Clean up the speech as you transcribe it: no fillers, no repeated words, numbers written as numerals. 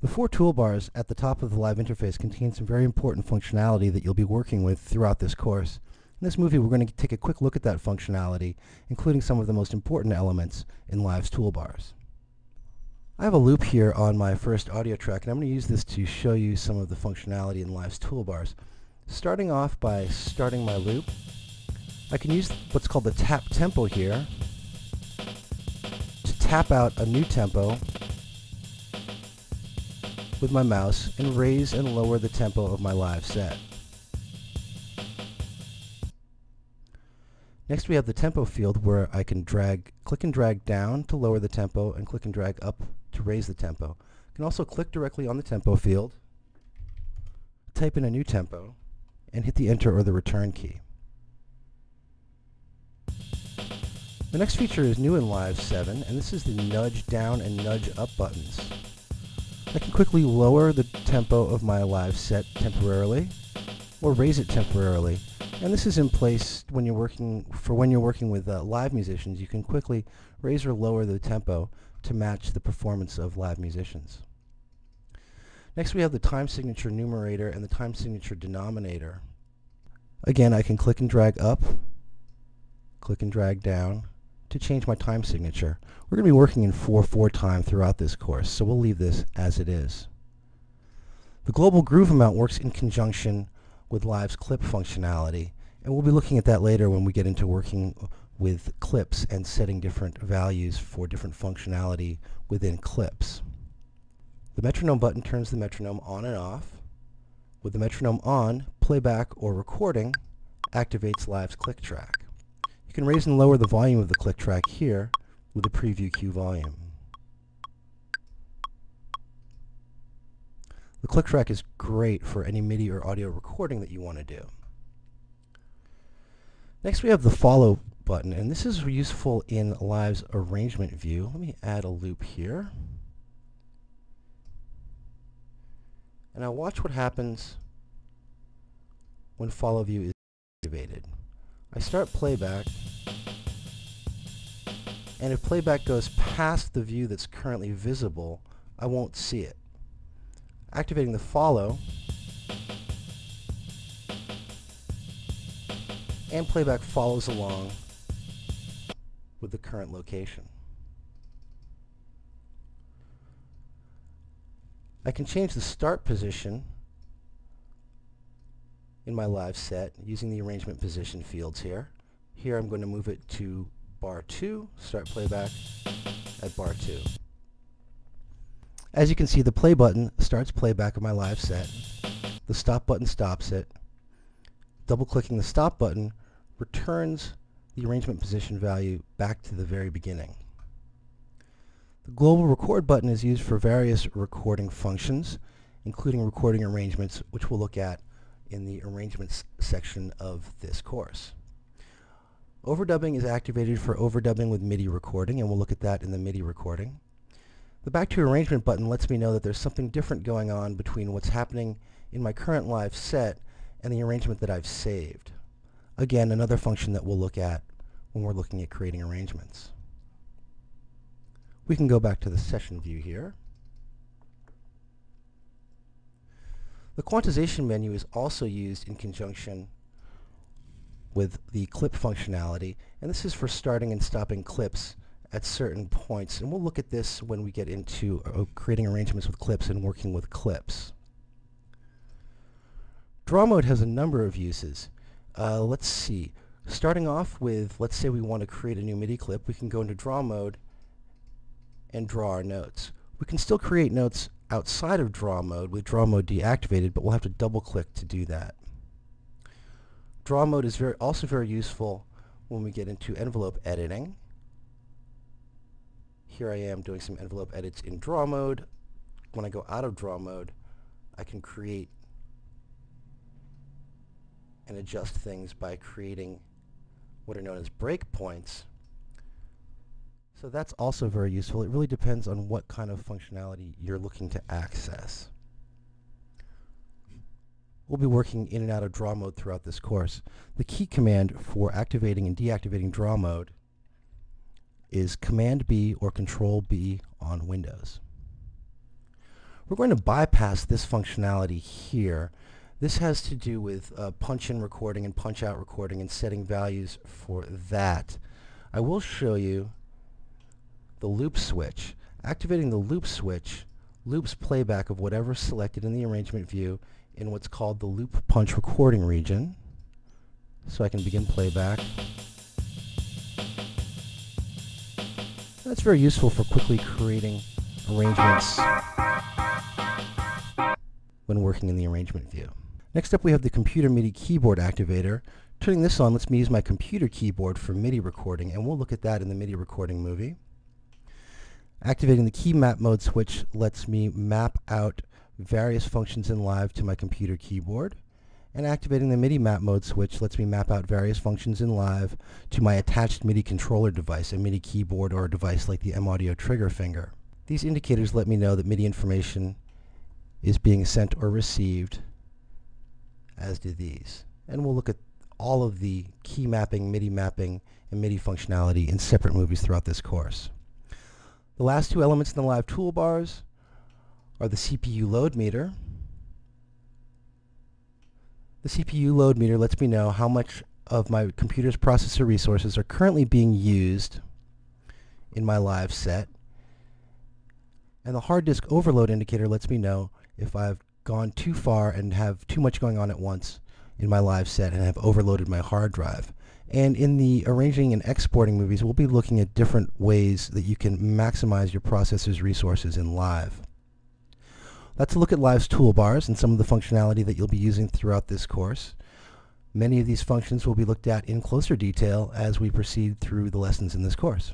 The four toolbars at the top of the live interface contain some very important functionality that you'll be working with throughout this course. In this movie, we're going to take a quick look at that functionality, including some of the most important elements in Live's toolbars. I have a loop here on my first audio track, and I'm going to use this to show you some of the functionality in Live's toolbars. Starting off by starting my loop, I can use what's called the tap tempo here to tap out a new tempo with my mouse and raise and lower the tempo of my live set. Next we have the tempo field where I can click and drag down to lower the tempo and click and drag up to raise the tempo. I can also click directly on the tempo field, type in a new tempo, and hit the enter or the return key. The next feature is new in Live 7, and this is the nudge down and nudge up buttons. I can quickly lower the tempo of my live set temporarily or raise it temporarily. And this is in place when you're working with live musicians. You can quickly raise or lower the tempo to match the performance of live musicians. Next we have the time signature numerator and the time signature denominator. Again, I can click and drag up, click and drag down to change my time signature. We're going to be working in 4/4 time throughout this course, so we'll leave this as it is. The global groove amount works in conjunction with Live's clip functionality, and we'll be looking at that later when we get into working with clips and setting different values for different functionality within clips. The metronome button turns the metronome on and off. With the metronome on, playback or recording activates Live's click track. You can raise and lower the volume of the click track here with the preview cue volume. The click track is great for any MIDI or audio recording that you want to do. Next we have the follow button, and this is useful in Live's arrangement view. Let me add a loop here. And now watch what happens when follow view is activated. I start playback, and if playback goes past the view that's currently visible, I won't see it. Activating the follow, and playback follows along with the current location. I can change the start position in my live set using the arrangement position fields here. Here I'm going to move it to bar 2, start playback at bar 2. As you can see, the play button starts playback of my live set. The stop button stops it. Double-clicking the stop button returns the arrangement position value back to the very beginning. The global record button is used for various recording functions, including recording arrangements, which we'll look at in the arrangements section of this course. Overdubbing is activated for overdubbing with MIDI recording, and we'll look at that in the MIDI recording. The Back to Arrangement button lets me know that there's something different going on between what's happening in my current live set and the arrangement that I've saved. Again, another function that we'll look at when we're looking at creating arrangements. We can go back to the session view here. The quantization menu is also used in conjunction with the clip functionality, and this is for starting and stopping clips at certain points, and we'll look at this when we get into creating arrangements with clips and working with clips. Draw mode has a number of uses. Let's see. Starting off with, let's say we want to create a new MIDI clip, we can go into draw mode and draw our notes. We can still create notes outside of draw mode with draw mode deactivated, but we'll have to double click to do that. Draw mode is also very useful when we get into envelope editing. Here I am doing some envelope edits in draw mode. When I go out of draw mode, I can create and adjust things by creating what are known as breakpoints. So that's also very useful. It really depends on what kind of functionality you're looking to access. We'll be working in and out of draw mode throughout this course. The key command for activating and deactivating draw mode is Command B or Control B on Windows. We're going to bypass this functionality here. This has to do with punch-in recording and punch-out recording and setting values for that. I will show you the loop switch. Activating the loop switch loops playback of whatever is selected in the arrangement view in what's called the loop punch recording region. So I can begin playback. That's very useful for quickly creating arrangements when working in the arrangement view. Next up we have the computer MIDI keyboard activator. Turning this on lets me use my computer keyboard for MIDI recording, and we'll look at that in the MIDI recording movie. Activating the key map mode switch lets me map out various functions in Live to my computer keyboard. And activating the MIDI map mode switch lets me map out various functions in Live to my attached MIDI controller device, a MIDI keyboard or a device like the M-Audio trigger finger. These indicators let me know that MIDI information is being sent or received, as do these. And we'll look at all of the key mapping, and MIDI functionality in separate movies throughout this course. The last two elements in the Live toolbars are the CPU load meter. The CPU load meter lets me know how much of my computer's processor resources are currently being used in my Live set. And the hard disk overload indicator lets me know if I've gone too far and have too much going on at once in my Live set and have overloaded my hard drive. And in the arranging and exporting movies, we'll be looking at different ways that you can maximize your processor's resources in Live. Let's look at Live's toolbars and some of the functionality that you'll be using throughout this course. Many of these functions will be looked at in closer detail as we proceed through the lessons in this course.